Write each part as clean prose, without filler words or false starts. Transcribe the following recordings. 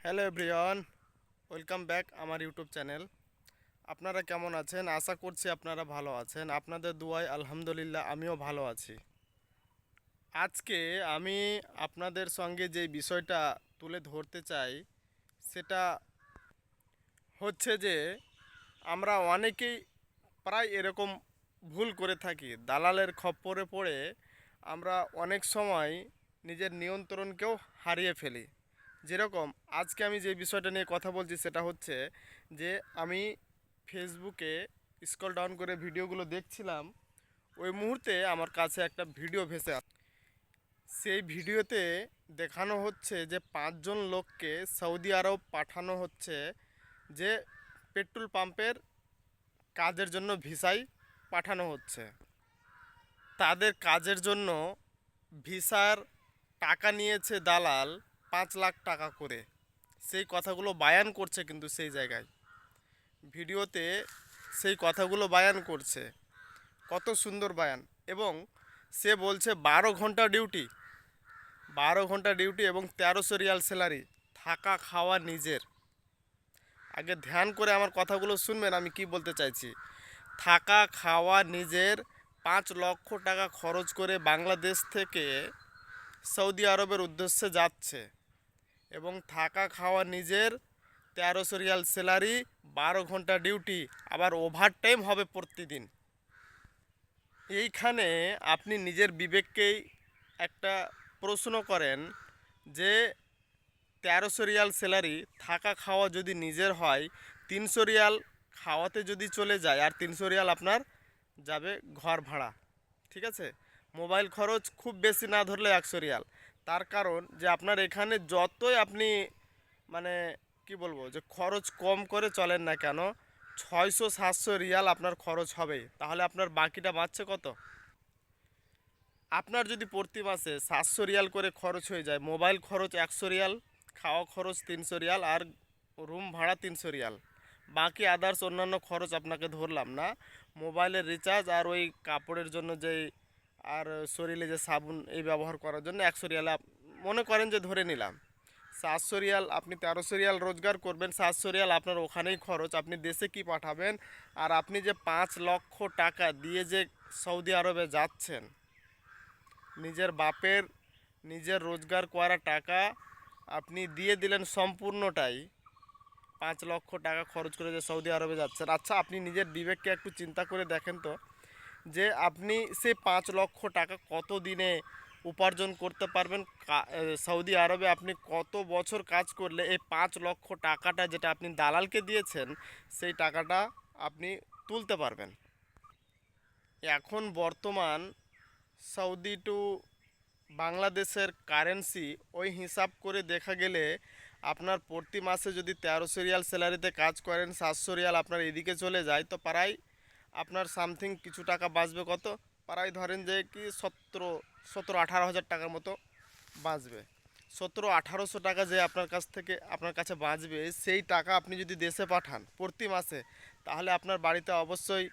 Hello everyone, welcome back আমার YouTube channel. আপনারা কেমন আছেন? আশা করছি আপনারা ভালো আছেন। আপনাদের দুয়ায় আলহামদুলিল্লাহ আমিও ভালো আছি। আজকে আমি আপনাদের সঙ্গে যে বিষয়টা তুলে ধরতে চাই সেটা হচ্ছে যে আমরা অনেকেই প্রায় এরকম ভুল করে থাকি। দালালের খপ্পরে পড়ে আমরা অনেক সময় নিজের নিয়ন্ত্রণকেও হারিয়ে ফেলি। যেরকম আজকে আমি যে বিষয়টা নিয়ে কথা বলছি সেটা হচ্ছে যে আমি ফেসবুকে স্ক্রল ডাউন করে ভিডিওগুলো দেখছিলাম। ওই মুহূর্তে আমার কাছে একটা ভিডিও ভেসে আসে। সেই ভিডিওতে দেখানো হচ্ছে যে 5জন লোককে সৌদি আরব পাঠানো হচ্ছে, যে পেট্রোল পাম্পের কাজের জন্য ভিসায় পাঠানো হচ্ছে। তাদের কাজের জন্য ভিসার টাকা নিয়েছে দালাল 5 লাখ টাকা করে। সেই কথাগুলো বায়ান করছে, কিন্তু সেই জায়গায় ভিডিওতে সেই কথাগুলো বায়ান করছে। কত সুন্দর বায়ান! এবং সে বলছে 12 ঘন্টা ডিউটি, 12 ঘন্টা ডিউটি এবং 1300 রিয়াল স্যালারি, থাকা খাওয়া নিজের। আগে ধ্যান করে আমার কথাগুলো শুনবেন আমি কি বলতে চাইছি। থাকা খাওয়া নিজের, 5 লক্ষ টাকা খরচ করে বাংলাদেশ থেকে সৌদি আরবের উদ্দেশ্যে যাচ্ছে এবং থাকা খাওয়া নিজের, 1300 রিয়াল স্যালারি, 12 ঘন্টা ডিউটি, আবার ওভার টাইম হবে প্রতিদিন। এইখানে আপনি নিজের বিবেককেই একটা প্রশ্ন করেন যে 1300 রিয়াল স্যালারি, থাকা খাওয়া যদি নিজের হয়, 300 রিয়াল খাওয়াতে যদি চলে যায়, আর 300 রিয়াল আপনার যাবে ঘর ভাড়া। ঠিক আছে, মোবাইল খরচ খুব বেশি না ধরলে 100 রিয়াল। তার কারণ যে আপনার এখানে যতই আপনি মানে কি বলবো, যে খরচ কম করে চলেন না কেন, 600-700 রিয়াল আপনার খরচ হবেই। তাহলে আপনার বাকিটা বাঁচছে কত? আপনার যদি প্রতি মাসে 700 রিয়াল করে খরচ হয়ে যায়, মোবাইল খরচ 100 রিয়াল, খাওয়া খরচ 300 রিয়াল, আর রুম ভাড়া 300 রিয়াল, বাকি আদার্স অন্যান্য খরচ আপনাকে ধরলাম না, মোবাইলের রিচার্জ আর ওই কাপড়ের জন্য যেই, আর শরীরে যে সাবুন এই ব্যবহার করার জন্য 100 রিয়াল মনে করেন যে ধরে নিলাম। 700 রিয়াল, আপনি 1300 রিয়াল রোজগার করবেন, 700 রিয়াল আপনার ওখানেই খরচ, আপনি দেশে কি পাঠাবেন? আর আপনি যে 5 লক্ষ টাকা দিয়ে যে সৌদি আরবে যাচ্ছেন, নিজের বাপের নিজের রোজগার করা টাকা আপনি দিয়ে দিলেন সম্পূর্ণটাই, 5 লক্ষ টাকা খরচ করে যে সৌদি আরবে যাচ্ছেন। আচ্ছা, আপনি নিজের বিবেককে একটু চিন্তা করে দেখেন তো, যে আপনি সেই 5 লক্ষ টাকা কত দিনে উপার্জন করতে পারবেন? সৌদি আরবে আপনি কত বছর কাজ করলে এই 5 লক্ষ টাকাটা যেটা আপনি দালালকে দিয়েছেন সেই টাকাটা আপনি তুলতে পারবেন? এখন বর্তমান সৌদি টু বাংলাদেশের কারেন্সি ওই হিসাব করে দেখা গেলে আপনার প্রতি মাসে যদি 1300 রিয়াল স্যালারিতে কাজ করেন, 700 রিয়াল আপনার এদিকে চলে যায়, তো প্রায় আপনার সামথিং কিছু টাকা বাঁচবে। কত? প্রায় ধরেন যে কি 17-18 হাজার টাকার মতো বাঁচবে। 1700-1800 টাকা যে আপনার কাছে বাঁচবে, সেই টাকা আপনি যদি দেশে পাঠান প্রতি মাসে, তাহলে আপনার বাড়িতে অবশ্যই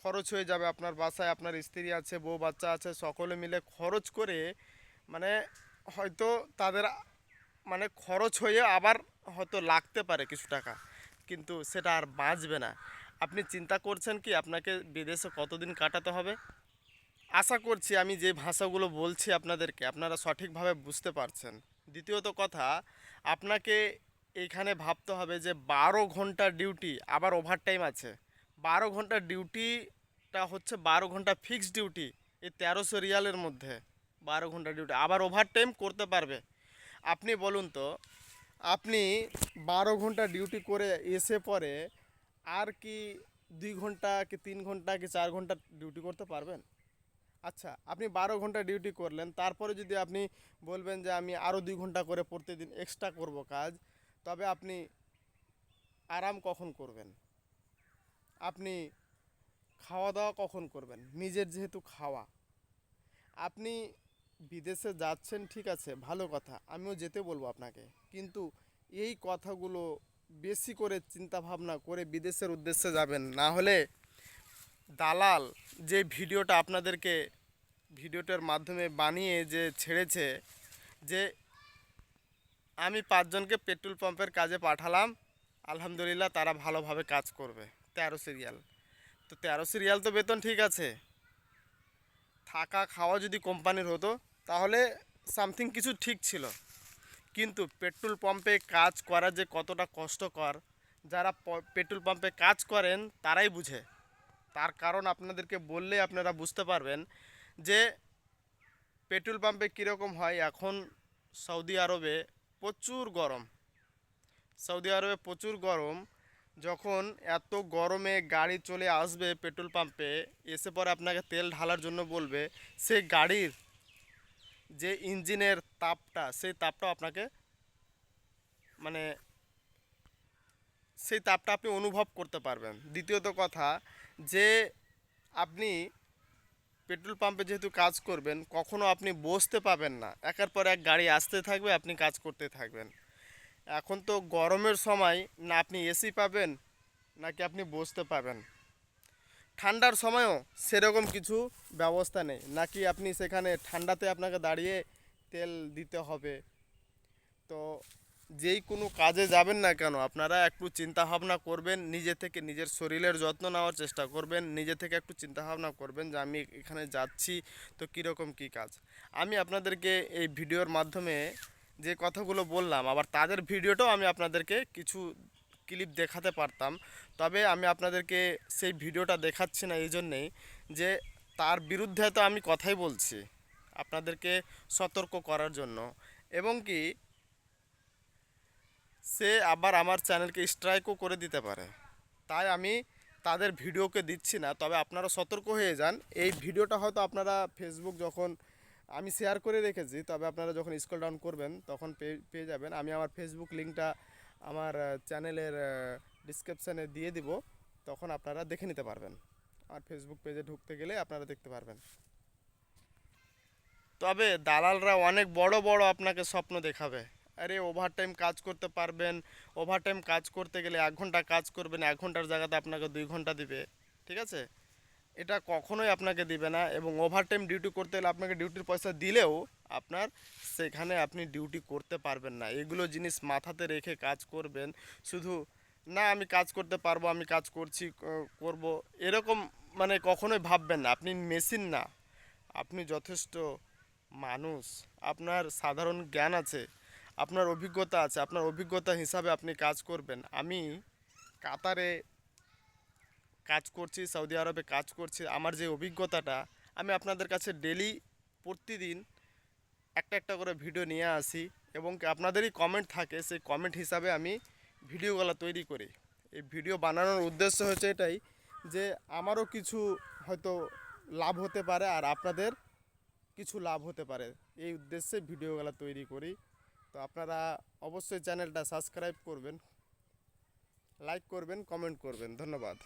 খরচ হয়ে যাবে। আপনার বাসায় আপনার স্ত্রী আছে, বউ বাচ্চা আছে, সকলে মিলে খরচ করে মানে হয়তো তাদের মানে খরচ হয়ে আবার হয়তো লাগতে পারে কিছু টাকা, কিন্তু সেটা আর বাঁচবে না। আপনি চিন্তা করছেন কি আপনাকে বিদেশে কতদিন কাটাতে হবে? আশা করছি আমি যে ভাষাগুলো বলছি আপনাদেরকে আপনারা সঠিকভাবে বুঝতে পারছেন। দ্বিতীয়ত কথা, আপনাকে এইখানে ভাবতে হবে যে 12 ঘন্টা ডিউটি, আবার ওভারটাইম আছে। 12 ঘন্টা ডিউটিটা হচ্ছে 12 ঘন্টা ফিক্সড ডিউটি, এই 1300 রিয়ালের মধ্যে 12 ঘন্টা ডিউটি, আবার ওভারটাইম করতে পারবে। আপনি বলুন তো, আপনি 12 ঘন্টা ডিউটি করে এসে পরে আর কি 2 ঘন্টা কি 3 ঘন্টা কি 4 ঘন্টা ডিউটি করতে পারবেন? আচ্ছা, আপনি 12 ঘন্টা ডিউটি করলেন, তারপরে যদি আপনি বলবেন যে আমি আরও 2 ঘন্টা করে প্রতিদিন এক্সট্রা করব কাজ, তবে আপনি আরাম কখন করবেন? আপনি খাওয়া দাওয়া কখন করবেন? নিজের যেহেতু খাওয়া, আপনি বিদেশে যাচ্ছেন, ঠিক আছে, ভালো কথা, আমিও যেতে বলবো আপনাকে, কিন্তু এই কথাগুলো বেশি করে চিন্তা ভাবনা করে বিদেশের উদ্দেশ্যে যাবেন, না হলে দালাল যে ভিডিওটা আপনাদেরকে ভিডিওটার মাধ্যমে বানিয়ে যে ছেড়েছে, যে আমি 5 জনকে পেট্রোল পাম্পের কাজে পাঠালাম, আলহামদুলিল্লাহ তারা ভালোভাবে কাজ করবে। 13 সিরিয়াল, তো 13 সিরিয়াল তো বেতন ঠিক আছে, থাকা খাওয়া যদি কোম্পানির হতো তাহলে সামথিং কিছু ঠিক ছিল। কিন্তু পেট্রোল পাম্পে কাজ করা যে কতটা কষ্টকর, যারা পেট্রোল পাম্পে কাজ করেন তারাই বুঝে। তার কারণ আপনাদেরকে বললে আপনারা বুঝতে পারবেন যে পেট্রোল পাম্পে কীরকম হয়। এখন সৌদি আরবে প্রচুর গরম, সৌদি আরবে প্রচুর গরম। যখন এত গরমে গাড়ি চলে আসবে পেট্রোল পাম্পে, এসে পরে আপনাকে তেল ঢালার জন্য বলবে, সেই গাড়ির যে ইঞ্জিনের তাপটা, সেই তাপটা আপনাকে মানে সেই তাপটা আপনি অনুভব করতে পারবেন। দ্বিতীয়ত কথা, যে আপনি পেট্রোল পাম্পে যেহেতু কাজ করবেন, কখনো আপনি বসতে পাবেন না, একের পর এক গাড়ি আসতে থাকবে, আপনি কাজ করতে থাকবেন। এখন তো গরমের সময় না আপনি এসি পাবেন নাকি আপনি বসতে পাবেন। ঠান্ডার সময়ও সেরকম কিছু ব্যবস্থা নেই, নাকি আপনি সেখানে ঠান্ডাতে আপনাকে দাঁড়িয়ে তেল দিতে হবে। তো যেই কোনো কাজে যাবেন না কেন, আপনারা একটু চিন্তা ভাবনা করবেন, নিজে থেকে নিজের শরীরের যত্ন নেওয়ার চেষ্টা করবেন, নিজে থেকে একটু চিন্তা ভাবনা করবেন যে আমি এখানে যাচ্ছি তো কীরকম কী কাজ। আমি আপনাদেরকে এই ভিডিওর মাধ্যমে যে কথাগুলো বললাম, আবার তাদের ভিডিওটাও আমি আপনাদেরকে কিছু ক্লিপ দেখাতে পারতাম, তবে আমি আপনাদেরকে সেই ভিডিওটা দেখাচ্ছি না এই জন্যেই যে তার বিরুদ্ধে তো আমি কথাই বলছি আপনাদেরকে সতর্ক করার জন্য, এবং কি সে আবার আমার চ্যানেলকে স্ট্রাইকও করে দিতে পারে। তাই আমি তাদের ভিডিওকে দিচ্ছি না। তবে আপনারা সতর্ক হয়ে যান। এই ভিডিওটা হয়তো আপনারা ফেসবুক যখন আমি শেয়ার করে রেখেছি, তবে আপনারা যখন স্ক্রল ডাউন করবেন তখন পেয়ে যাবেন। আমি আমার ফেসবুক লিঙ্কটা আমার চ্যানেলের ডিসক্রিপশানে দিয়ে দিব, তখন আপনারা দেখে নিতে পারবেন। আর ফেসবুক পেজে ঢুকতে গেলে আপনারা দেখতে পারবেন। তবে দালালরা অনেক বড় বড় আপনাকে স্বপ্ন দেখাবে, আরে ওভারটাইম কাজ করতে পারবেন, ওভারটাইম কাজ করতে গেলে 1 ঘন্টা কাজ করবেন, 1 ঘন্টার জায়গাতে আপনাকে 2 ঘন্টা দিবে, ঠিক আছে? এটা কখনোই আপনাকে দিবে না। এবং ওভারটাইম ডিউটি করতে গেলে আপনাকে ডিউটির পয়সা দিলেও আপনার সেখানে আপনি ডিউটি করতে পারবেন না। এগুলো জিনিস মাথাতে রেখে কাজ করবেন। শুধু না আমি কাজ করতে পারবো, আমি কাজ করছি, করব, এরকম মানে কখনোই ভাববেন না। আপনি মেশিন না, আপনি যথেষ্ট মানুষ, আপনার সাধারণ জ্ঞান আছে, আপনার অভিজ্ঞতা আছে, আপনার অভিজ্ঞতা হিসাবে আপনি কাজ করবেন। আমি কাতারে কাজ করছি, সৌদি আরবে কাজ করছি, আমার যে অভিজ্ঞতাটা আমি আপনাদের কাছে ডেলি প্রতিদিন একটা একটা করে ভিডিও নিয়ে আসি, এবং আপনাদেরই কমেন্ট থাকে, সেই কমেন্ট হিসাবে আমি ভিডিওগুলো তৈরি করি। এই ভিডিও বানানোর উদ্দেশ্য হচ্ছে এটাই যে আমারও কিছু হয়তো লাভ হতে পারে আর আপনাদের কিছু লাভ হতে পারে, এই উদ্দেশ্যে ভিডিওগুলো তৈরি করি। তো আপনারা অবশ্যই চ্যানেলটা সাবস্ক্রাইব করবেন, লাইক করবেন, কমেন্ট করবেন। ধন্যবাদ।